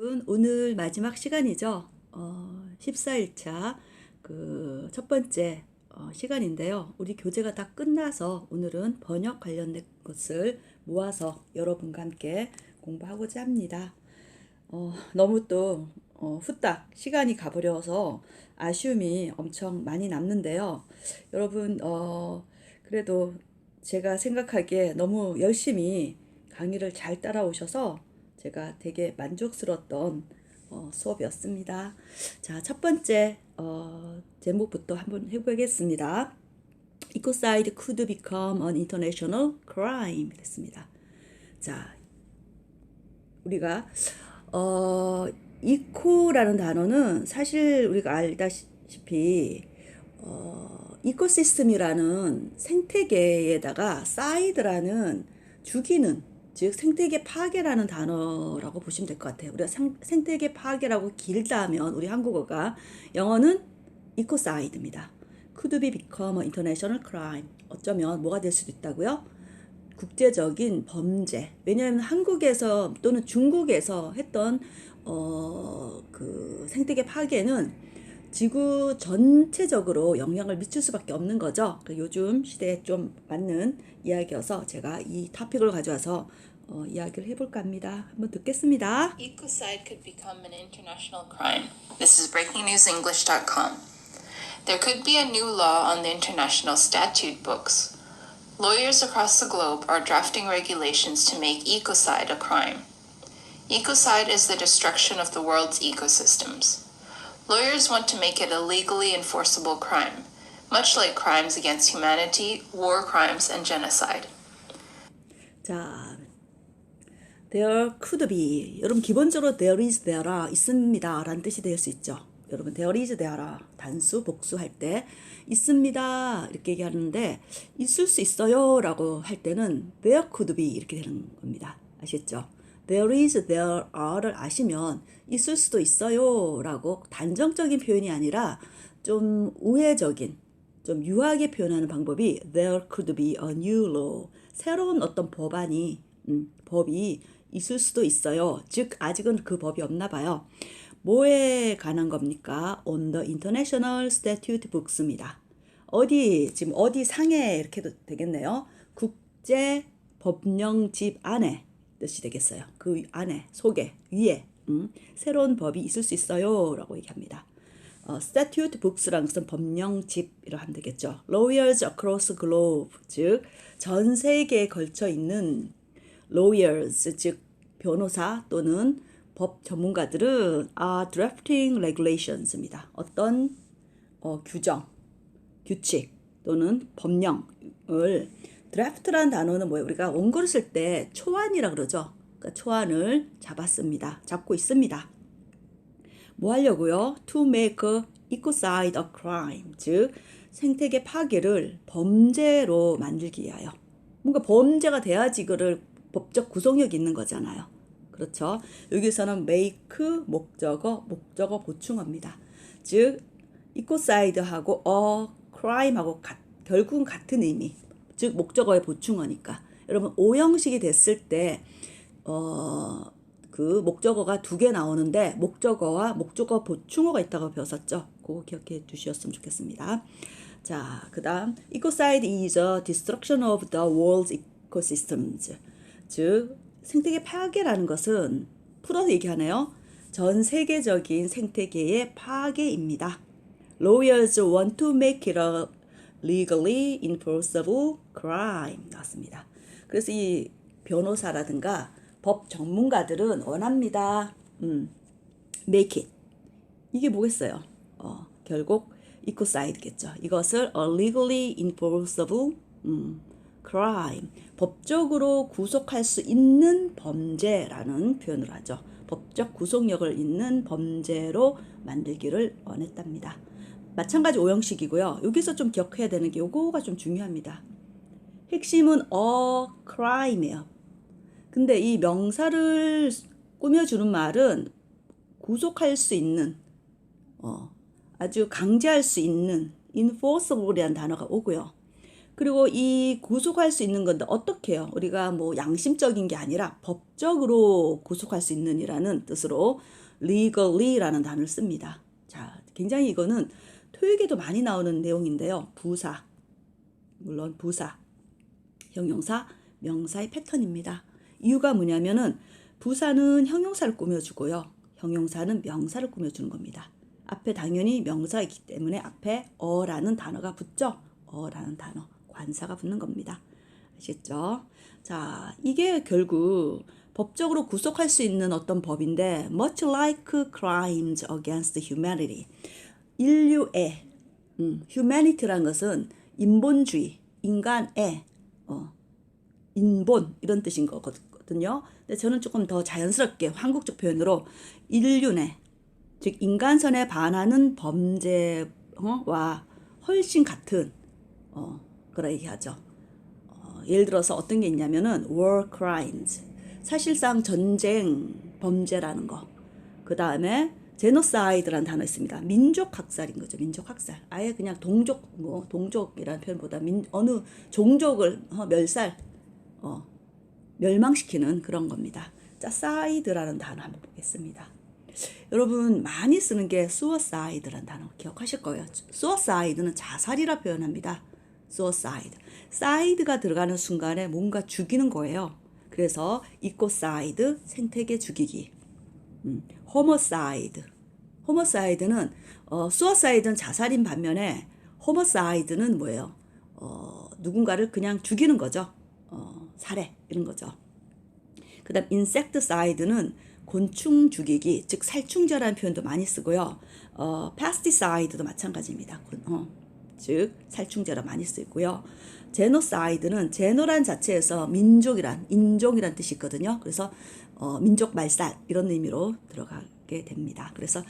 여러분, 오늘 마지막 시간이죠. 14일차 그 첫 번째 시간인데요. 우리 교재가 다 끝나서 오늘은 번역 관련된 것을 모아서 여러분과 함께 공부하고자 합니다. 너무 또 후딱 시간이 가버려서 아쉬움이 엄청 많이 남는데요. 여러분, 그래도 제가 생각하기에 너무 열심히 강의를 잘 따라오셔서 제가 되게 만족스러웠던 수업이었습니다. 자, 첫 번째 제목부터 한번 해보겠습니다. Ecocide could become an international crime 됐습니다. 자, 우리가 이코라는 단어는 사실 우리가 알다시피 이코시스템이라는 생태계에다가 사이드라는 죽이는, 즉 생태계 파괴라는 단어라고 보시면 될 것 같아요. 우리가 생태계 파괴라고 길다 하면 우리 한국어가, 영어는 이코사이드입니다. Could be become an international crime. 어쩌면 뭐가 될 수도 있다고요? 국제적인 범죄. 왜냐하면 한국에서 또는 중국에서 했던 그 생태계 파괴는 지구 전체적으로 영향을 미칠 수밖에 없는 거죠. 요즘 시대에 좀 맞는 이야기여서 제가 이 토픽을 가져와서 이야기를 해볼까 합니다. 한번 듣겠습니다. Ecocide could become an international crime. This is breakingnewsenglish.com. There could be a new law on the international statute books. Lawyers across the globe are drafting regulations to make ecocide a crime. Ecocide is the destruction of the world's ecosystems. Lawyers want to make it a legally enforceable crime, much like crimes against humanity, war crimes, and genocide. 자, there could be. 여러분, 기본적으로 there is, there are 있습니다 라는 뜻이 될 수 있죠. 여러분, there is, there are 단수, 복수할 때 있습니다 이렇게 얘기하는데, 있을 수 있어요 라고 할 때는 there could be 이렇게 되는 겁니다. 아시겠죠? there is, there are를 아시면 있을 수도 있어요 라고 단정적인 표현이 아니라 좀 우회적인, 좀 유하게 표현하는 방법이 there could be a new law. 새로운 어떤 법안이, 법이 있을 수도 있어요. 즉 아직은 그 법이 없나 봐요. 뭐에 관한 겁니까? On the International Statute Books입니다. 지금 어디 상에 이렇게 해도 되겠네요. 국제 법령집 안에 뜻이 되겠어요. 그 안에, 속에, 위에 새로운 법이 있을 수 있어요 라고 얘기합니다. Statute Books라는 것은 법령집이라고 하면 되겠죠. Lawyers across globe, 즉 전 세계에 걸쳐 있는 lawyers, 즉 변호사 또는 법 전문가들은 are drafting regulations입니다. 어떤 규정, 규칙 또는 법령을, draft라는 단어는 뭐예요? 우리가 원고를 쓸 때 초안이라 그러죠. 그러니까 초안을 잡고 있습니다. 뭐 하려고요? To make ecocide a crime, 즉 생태계 파괴를 범죄로 만들기 위하여. 뭔가 범죄가 돼야지 그를 법적 구속력이 있는 거잖아요. 그렇죠? 여기서는 make 목적어 보충어입니다. 즉 ecocide하고 a crime하고 결국은 같은 의미. 즉 목적어의 보충어니까. 여러분 오형식이 됐을 때 그 목적어가 두 개 나오는데 목적어와 목적어 보충어가 있다고 배웠었죠. 그거 기억해 두셨으면 좋겠습니다. 자, 그 다음 Ecocide is a destruction of the world's ecosystems. 즉 생태계 파괴라는 것은 풀어서 얘기하네요. 전 세계적인 생태계의 파괴입니다. Lawyers want to make it a legally enforceable crime 나왔습니다. 그래서 이 변호사라든가 법 전문가들은 원합니다. make it. 이게 뭐겠어요? 결국 ecocide겠죠. 이것을 a legally enforceable crime. 법적으로 구속할 수 있는 범죄라는 표현을 하죠. 법적 구속력을 있는 범죄로 만들기를 원했답니다. 마찬가지 오형식이고요. 여기서 좀 기억해야 되는 게 요거가 좀 중요합니다. 핵심은 a crime예요. 근데 이 명사를 꾸며주는 말은 구속할 수 있는, 아주 강제할 수 있는 enforcable이라는 단어가 오고요. 그리고 이 구속할 수 있는 건데 어떻게 해요? 우리가 뭐 양심적인 게 아니라 법적으로 구속할 수 있는 이라는 뜻으로 legally라는 단어를 씁니다. 자, 굉장히 이거는 토익에도 많이 나오는 내용인데요. 부사, 물론 부사, 형용사, 명사의 패턴입니다. 이유가 뭐냐면은 부사는 형용사를 꾸며주고요. 형용사는 명사를 꾸며주는 겁니다. 앞에 당연히 명사이기 때문에 앞에 어라는 단어가 붙죠. 어라는 단어, 관사가 붙는 겁니다. 아시겠죠? 자, 이게 결국 법적으로 구속할 수 있는 어떤 법인데 much like crimes against humanity. 인류의 humanity라는 것은 인본주의, 인간의 인본 이런 뜻인 거거든요. 근데 저는 조금 더 자연스럽게 한국적 표현으로 인륜의 즉 인간선에 반하는 범죄와 훨씬 같은 그런 얘기하죠. 예를 들어서 어떤 게 있냐면은 war crimes 사실상 전쟁 범죄라는 거. 그 다음에 제노사이드라는 단어 있습니다. 민족 학살인 거죠. 민족 학살. 아예 그냥 동족이라는 표현보다 어느 종족을 멸망시키는 그런 겁니다. 자, 사이드라는 단어 한번 보겠습니다. 여러분 많이 쓰는 게 suicide라는 단어 기억하실 거예요. suicide는 자살이라 표현합니다. suicide. side가 들어가는 순간에 뭔가 죽이는 거예요. 그래서 ecocide, 생태계 죽이기. homicide. homicide는 suicide는 자살인 반면에 homicide는 뭐예요? 누군가를 그냥 죽이는 거죠. 살해 이런 거죠. 그다음 insecticide는 곤충 죽이기, 즉 살충제라는 표현도 많이 쓰고요. pesticide도 마찬가지입니다. 즉 살충제라 많이 쓰고요. genocide는 geno란 자체에서 인종이란 뜻이 있거든요. 그래서 민족 말살 이런 의미로 들어가게 됩니다. 그래서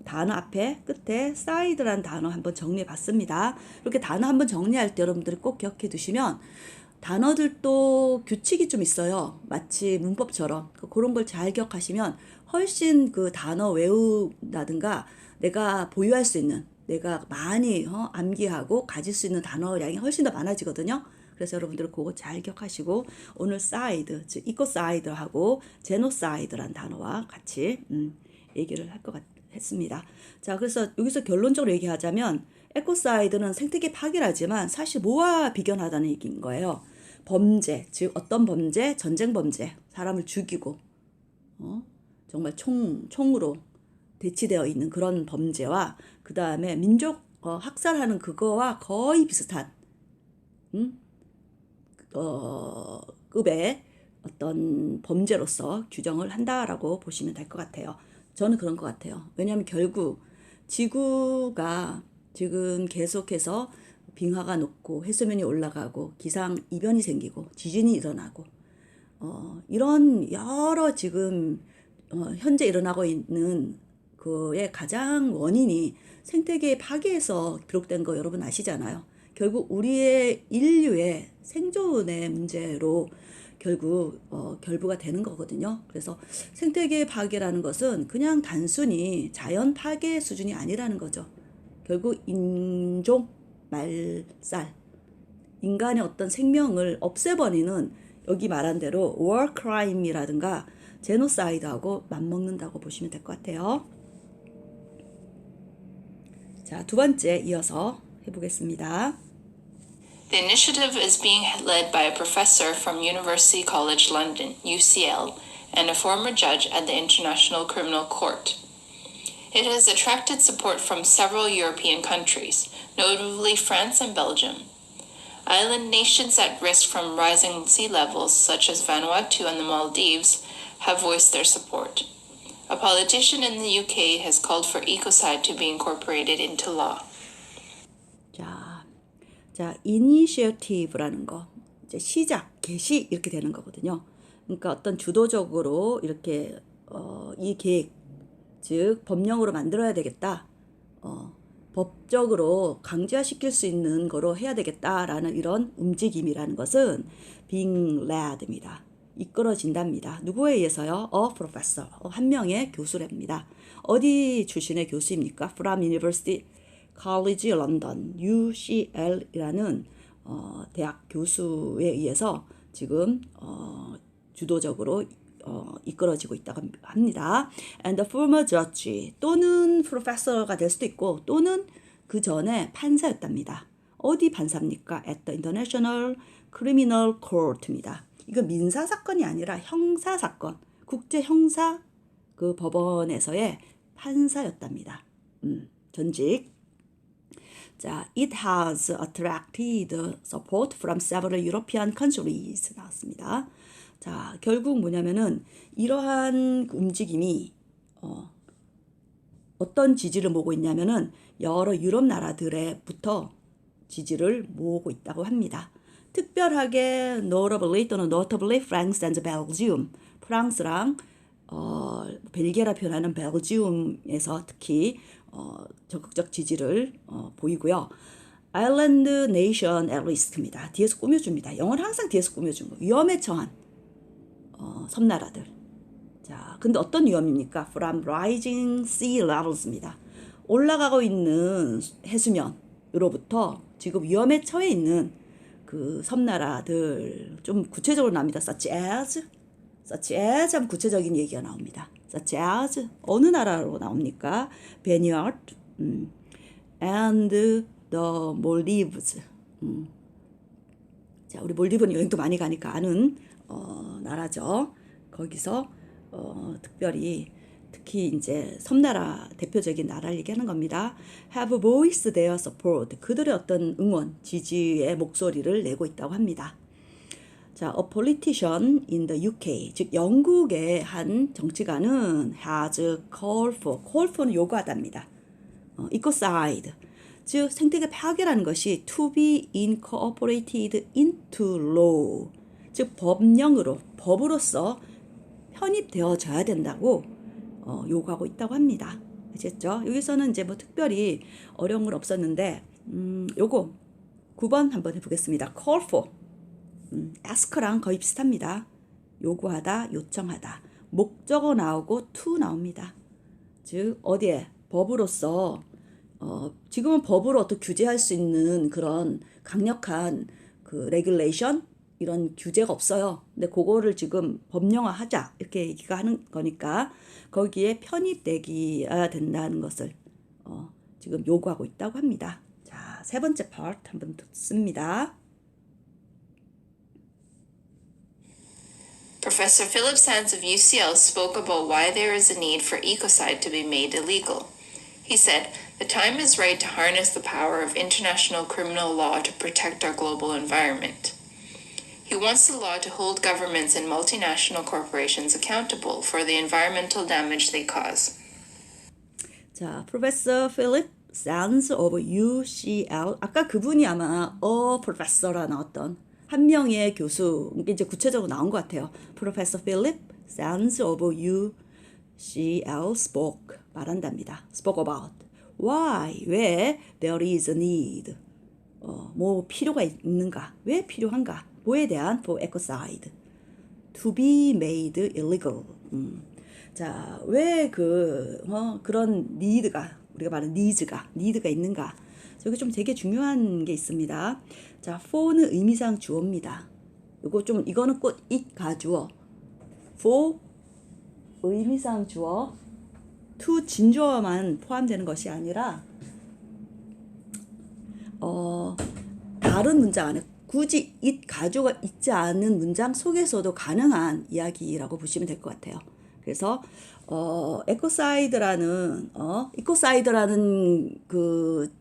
단어 앞에 끝에 side라는 단어 한번 정리해 봤습니다. 이렇게 단어 한번 정리할 때 여러분들이 꼭 기억해 두시면 단어들도 규칙이 좀 있어요. 마치 문법처럼 그런 걸 잘 기억하시면 훨씬 그 단어 외운다든가 내가 보유할 수 있는 내가 많이 암기하고 가질 수 있는 단어량이 훨씬 더 많아지거든요. 그래서 여러분들 그거 잘 기억하시고 오늘 사이드, 즉 이코사이드하고 제노사이드란 단어와 같이 얘기를 할 것 같습니다. 자, 그래서 여기서 결론적으로 얘기하자면 에코사이드는 생태계 파괴라지만 사실 뭐와 비견하다는 얘기인 거예요. 범죄, 즉 어떤 범죄, 전쟁 범죄, 사람을 죽이고 정말 총으로 대치되어 있는 그런 범죄와 그 다음에 민족 학살하는 그거와 거의 비슷한 급의 어떤 범죄로서 규정을 한다라고 보시면 될 것 같아요. 저는 그런 것 같아요. 왜냐하면 결국 지구가 지금 계속해서 빙하가 녹고 해수면이 올라가고 기상 이변이 생기고 지진이 일어나고 이런 여러 지금 현재 일어나고 있는 그의 가장 원인이 생태계 파괴에서 비롯된 거 여러분 아시잖아요. 결국 우리의 인류의 생존의 문제로 결국 결부가 되는 거거든요. 그래서 생태계 파괴라는 것은 그냥 단순히 자연 파괴 수준이 아니라는 거죠. 결국 인종 말살, 인간의 어떤 생명을 없애버리는 여기 말한 대로 war crime이라든가 제노사이드하고 맞먹는다고 보시면 될 것 같아요. 자, 두 번째 이어서 해보겠습니다. The initiative is being led by a professor from University College London, UCL, and a former judge at the International Criminal Court. It has attracted support from several European countries, notably France and Belgium. Island nations at risk from rising sea levels, such as Vanuatu and the Maldives, have voiced their support. A politician in the UK has called for ecocide to be incorporated into law. 자, initiative라는 거, 이제 시작, 개시 이렇게 되는 거거든요. 그러니까 어떤 주도적으로 이렇게 이 계획, 즉 법령으로 만들어야 되겠다. 법적으로 강제화시킬 수 있는 거로 해야 되겠다라는 이런 움직임이라는 것은 being led입니다. 이끌어진답니다. 누구에 의해서요? A professor, 한 명의 교수랍니다. 어디 출신의 교수입니까? From University College London, UCL이라는 대학 교수에 의해서 지금 주도적으로 이끌어지고 있다고 합니다. And the former judge 또는 professor가 될 수도 있고 또는 그 전에 판사였답니다. 어디 판사입니까? At the International Criminal Court입니다. 이건 민사 사건이 아니라 형사 사건, 국제 형사 그 법원에서의 판사였답니다. 전직. 자, it has attracted support from several European countries 나왔습니다. 자, 결국 뭐냐면은 이러한 움직임이 어떤 지지를 모으고 있냐면은 여러 유럽 나라들에부터 지지를 모으고 있다고 합니다. 특별하게 notably 또는 notably France and Belgium, 프랑스랑 벨기에라 표현하는 벨지움에서 특히 적극적 지지를 보이고요. Island Nation at Risk입니다. 뒤에서 꾸며줍니다. 영어는 항상 뒤에서 꾸며주고 위험에 처한 섬나라들. 자, 근데 어떤 위험입니까? From rising sea levels입니다. 올라가고 있는 해수면으로부터 지금 위험에 처해 있는 그 섬나라들 좀 구체적으로 나옵니다. such as 하면 구체적인 얘기가 나옵니다. such as 어느 나라로 나옵니까? Benard and the Maldives. 자, 우리 몰디브는 여행도 많이 가니까 아는 나라죠. 거기서 특히 이제 섬나라 대표적인 나라를 얘기하는 겁니다. Have voiced their support. 그들의 어떤 응원, 지지의 목소리를 내고 있다고 합니다. 자, a politician in the UK, 즉 영국의 한 정치가는 has called for는 요구하답니다. ecocide, 즉 생태계 파괴라는 것이 to be incorporated into law, 즉 법으로서 편입되어져야 된다고 요구하고 있다고 합니다. 아셨죠? 여기서는 이제 뭐 특별히 어려운 건 없었는데 요거 9번 한번 해보겠습니다. call for, ask랑 거의 비슷합니다. 요구하다, 요청하다. 목적어 나오고 to 나옵니다. 즉 어디에 법으로서 지금은 법으로 어떻게 규제할 수 있는 그런 강력한 그 레귤레이션 이런 규제가 없어요. 근데 그거를 지금 법령화하자 이렇게 얘기가 하는 거니까 거기에 편입되기야 된다는 것을 지금 요구하고 있다고 합니다. 자, 세 번째 파트 한번 듣습니다. Professor Philip Sands of UCL spoke about why there is a need for ecocide to be made illegal. He said, "The time is right to harness the power of international criminal law to protect our global environment." He wants the law to hold governments and multinational corporations accountable for the environmental damage they cause. 자, Professor Philip Sands of UCL. 아까 그분이 아마 Professor라 나왔던 한 명의 교수, 이게 이제 구체적으로 나온 것 같아요. Professor Philip Sands of UCL 말한답니다. spoke about why, 왜 there is a need, 뭐 필요가 있는가, 왜 필요한가, 뭐에 대한 for ecocide to be made illegal. 자, 왜 그런 need가, 우리가 말하는 need가 있는가? 여기 좀 되게 중요한 게 있습니다. 자, for는 의미상 주어입니다. 이거는 꼭 it 가주어. for 의미상 주어. to 진주어만 포함되는 것이 아니라 다른 문장 안에 굳이 it 가주어가 있지 않은 문장 속에서도 가능한 이야기라고 보시면 될 것 같아요. 그래서 ecocide라는 그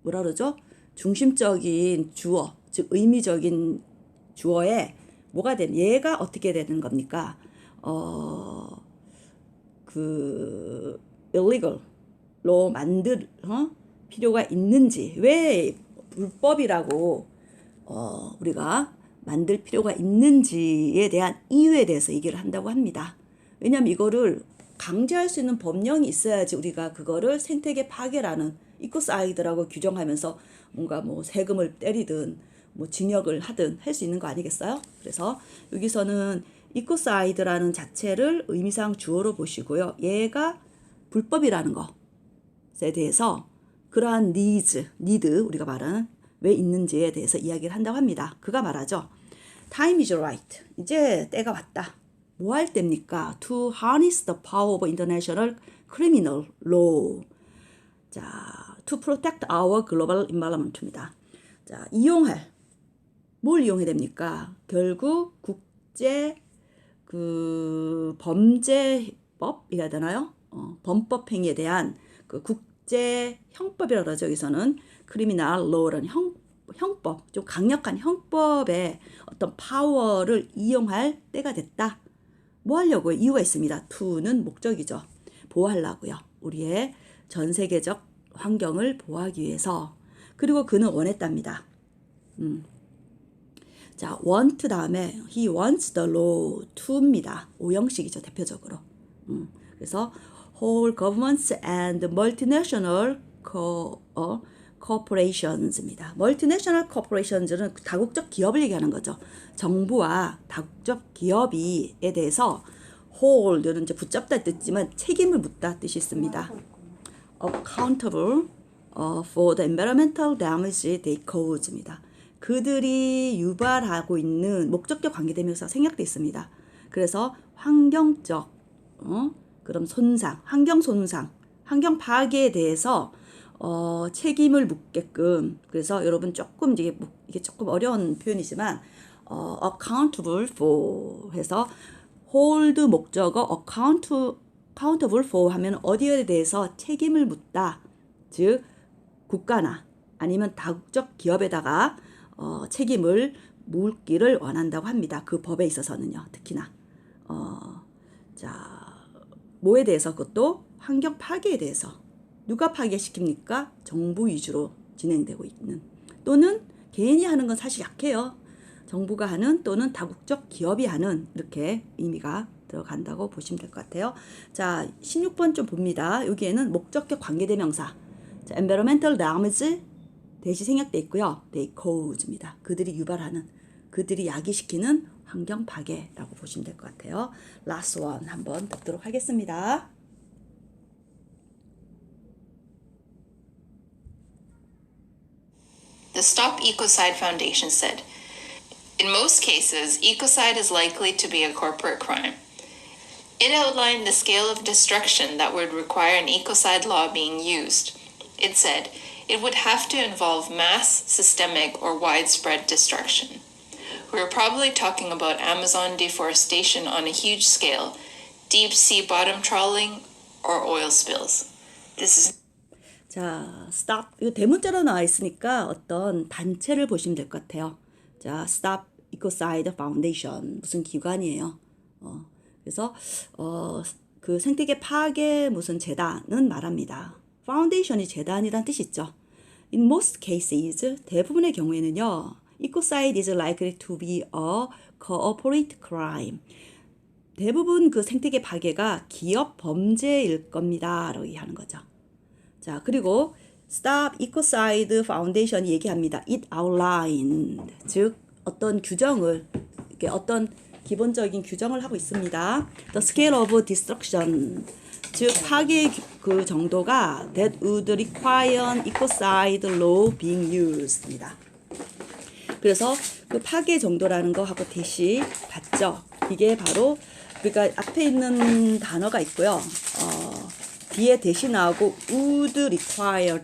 뭐라 그러죠? 중심적인 주어, 즉 의미적인 주어에 뭐가 되는, 얘가 어떻게 되는 겁니까? 그 illegal로 만들 필요가 있는지, 왜 불법이라고 우리가 만들 필요가 있는지에 대한 이유에 대해서 얘기를 한다고 합니다. 왜냐하면 이거를 강제할 수 있는 법령이 있어야지 우리가 그거를 생태계 파괴라는 이코사이드라고 규정하면서 뭔가 뭐 세금을 때리든 뭐 징역을 하든 할 수 있는 거 아니겠어요? 그래서 여기서는 이코사이드라는 자체를 의미상 주어로 보시고요. 얘가 불법이라는 것에 대해서 그러한 need, 우리가 말하는 왜 있는지에 대해서 이야기를 한다고 합니다. 그가 말하죠. Time is right. 이제 때가 왔다. 뭐 할 때입니까? To harness the power of international criminal law. 자, to protect our global environment입니다. 자, 뭘 이용해야 됩니까? 결국 국제 범죄법이라 해야 되나요? 범법 행위에 대한 그 국제 형법이라고 그러죠. 여기서는 criminal law라는 형법, 좀 강력한 형법의 어떤 파워를 이용할 때가 됐다. 뭐 하려고요? 이유가 있습니다. to는 목적이죠. 보호하려고요. 우리의 전 세계적 환경을 보호하기 위해서. 그리고 그는 원했답니다. 자, want 다음에 he wants the law to입니다. 오형식이죠, 대표적으로. 그래서 whole governments and multinational corporations입니다. multinational corporations는 다국적 기업을 얘기하는 거죠. 정부와 다국적 기업에 대해서 hold는 이제 붙잡다 뜻지만 책임을 묻다 뜻이 있습니다. accountable for the environmental damage they cause입니다. 그들이 유발하고 있는 목적격 관계대명사 생략되어 있습니다. 그래서 환경적 그럼 환경 손상, 환경 파괴에 대해서 책임을 묻게끔. 그래서 여러분 조금 이게 조금 어려운 표현이지만 accountable for 해서 hold 목적어 accountable for 하면 어디에 대해서 책임을 묻다. 즉 국가나 아니면 다국적 기업에다가 책임을 묻기를 원한다고 합니다. 그 법에 있어서는요. 특히나 자, 뭐에 대해서? 그것도 환경 파괴에 대해서. 누가 파괴시킵니까? 정부 위주로 진행되고 있는, 또는 개인이 하는 건 사실 약해요. 정부가 하는 또는 다국적 기업이 하는, 이렇게 의미가 들어간다고 보시면 될 것 같아요. 자, 16번 좀 봅니다. 여기에는 목적격 관계대명사. 자, environmental damage 대시 생략돼 있고요. they cause입니다. 그들이 유발하는, 그들이 야기시키는 환경 파괴라고 보시면 될 것 같아요. last one 한번 듣도록 하겠습니다. The Stop Ecocide Foundation said, in most cases, ecocide is likely to be a corporate crime. It outlined the scale of destruction that would require an ecocide law being used. It said, it would have to involve mass, systemic, or widespread destruction. We're probably talking about Amazon deforestation on a huge scale, deep sea bottom trawling, or oil spills. This is 자, stop. 이거 대문자로 나와 있으니까 어떤 단체를 보시면 될 것 같아요. 자, Stop Ecocide Foundation. 무슨 기관이에요. 그래서 그 생태계 파괴 무슨 재단은 말합니다. 파운데이션이 재단이란 뜻이 있죠. In most cases, 대부분의 경우에는요, ecocide is likely to be a corporate crime. 대부분 그 생태계 파괴가 기업 범죄일 겁니다. 라고 얘기하는 거죠. 자, 그리고 Stop Ecocide Foundation이 얘기합니다. It outlined, 즉 어떤 규정을, 이렇게 어떤 기본적인 규정을 하고 있습니다. The scale of destruction, 즉 파괴의 그 정도가 that would require an ecocide law being used입니다. 그래서 그 파괴 정도라는 거 하고 대시 같죠. 이게 바로, 그러니까 앞에 있는 단어가 있고요. 뒤에 대시 나오고 would require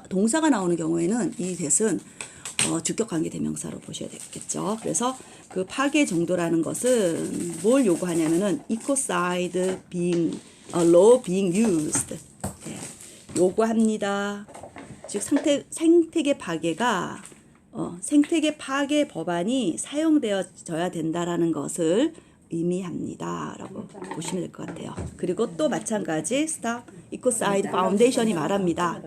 동사가 나오는 경우에는 이 대신 주격 관계 대명사로 보셔야 되겠죠. 그래서 그 파괴 정도라는 것은 뭘 요구하냐면은 ecocide being law being used, 요구합니다. 즉 생태계 파괴가 생태계 파괴 법안이 사용되어져야 된다라는 것을 의미합니다. 라고 보시면 될 것 같아요. 그리고 또 마찬가지 Stop Ecocide Foundation이 말합니다.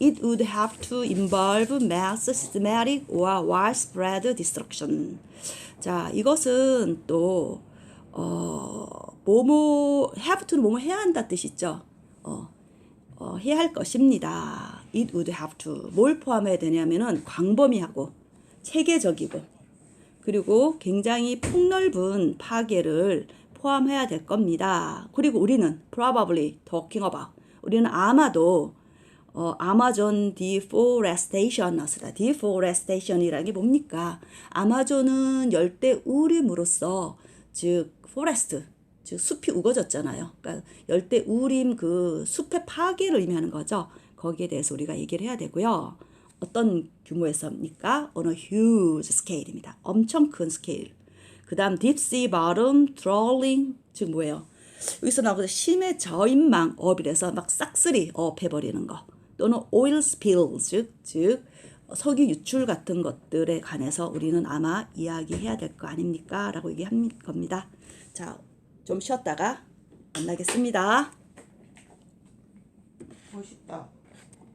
It would have to involve mass, systematic, or widespread destruction. 자, 이것은 또 have to는 뭐뭐 해야 한다 뜻이 있죠. 해야 할 것입니다. It would have to. 뭘 포함해야 되냐면은 광범위하고 체계적이고 그리고 굉장히 폭넓은 파괴를 포함해야 될 겁니다. 그리고 우리는 probably talking about, 우리는 아마도 아마존 deforestation이다. deforestation이라는 게 뭡니까? 아마존은 열대 우림으로써 즉 forest 즉 숲이 우거졌잖아요. 그러니까 열대 우림 그 숲의 파괴를 의미하는 거죠. 거기에 대해서 우리가 얘기를 해야 되고요. 어떤 규모에서입니까? on a huge scale입니다. 엄청 큰 스케일. 그 다음 deep sea bottom trawling 즉 뭐예요? 여기서 나오는 심해 저인망 업이라서 막 싹쓸이 업해버리는 거. 또는 oil spill 즉 석유 유출 같은 것들에 관해서 우리는 아마 이야기해야 될 거 아닙니까? 라고 얘기한 겁니다. 자, 좀 쉬었다가 만나겠습니다. 멋있다.